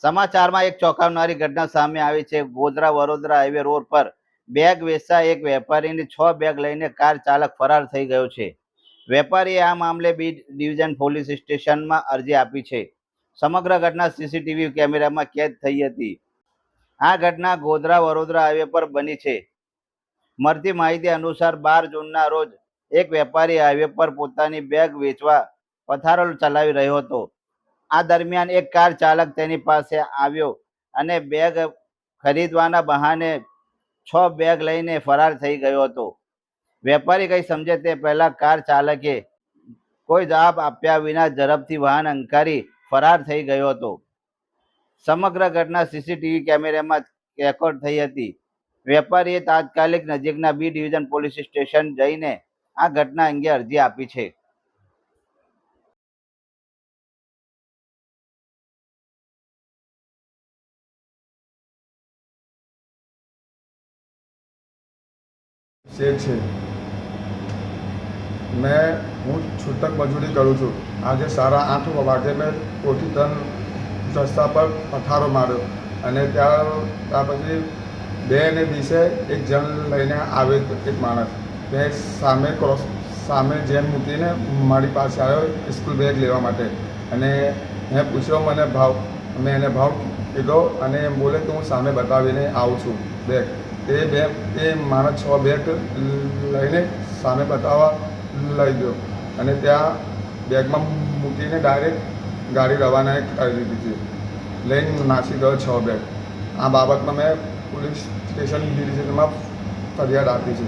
સમાચારમાં એક ચોંકાવનારી ઘટના સામે આવી છે. ગોધરા વડોદરા હાઈવે રોડ પર બેગ વેચતા એક વેપારીની 6 બેગ લઈને કાર ચાલક ફરાર થઈ ગયો છે. વેપારીએ આ મામલે બી ડિવિઝન પોલીસ સ્ટેશનમાં અરજી આપી છે. સમગ્ર ઘટના સીસીટીવી કેમેરામાં કેદ થઈ હતી. આ ઘટના ગોધરા વડોદરા હાઈવે પર બની છે. મળતી માહિતી અનુસાર 12 જૂનના રોજ એક વેપારી હાઈવે પર પોતાની બેગ વેચવા પથારો ચલાવી રહ્યો હતો. આ દરમિયાન એક કાર ચાલક તેની પાસે આવ્યો અને બેગ ખરીદવાના બહાને 6 બેગ લઈને ફરાર થઈ ગયો હતો. વેપારી કંઈ સમજે તે પહેલા કાર ચાલકે કોઈ જવાબ આપ્યા વિના ઝડપથી વાહન હંકારી ફરાર થઈ ગયો હતો. સમગ્ર ઘટના સીસીટીવી કેમેરામાં રેકોર્ડ થઈ હતી. વેપારીએ તાત્કાલિક નજીકના બી ડિવિઝન પોલીસ સ્ટેશન જઈને આ ઘટના અંગે અરજી આપી છે. શેઠ છે. હું છૂટક મજૂરી કરું છું. આજે 8:30 વાગે મેં કોઠીતન રસ્તા પર પથારો માર્યો અને ત્યાર પછી 2 ને 20 એક જણ લઈને આવે એક માણસ. મેં સામે જેમ મૂકીને મારી પાસે આવ્યો સ્કૂલ બેગ લેવા માટે અને મેં પૂછ્યો મને ભાવ. મેં એને ભાવ કીધો અને એમ બોલે કે હું સામે બતાવીને આવું છું બેગ. એ માણસ 6 બેગ લઈને સામે બતાવવા લઈ ગયો અને ત્યાં બેગમાં મૂકીને ડાયરેક્ટ ગાડી રવાના કરી દીધી. લઈને નાસી ગયો 6 બેગ. આ બાબતમાં મેં પોલીસ સ્ટેશન ડિવિઝનમાં ફરિયાદ આપી છે.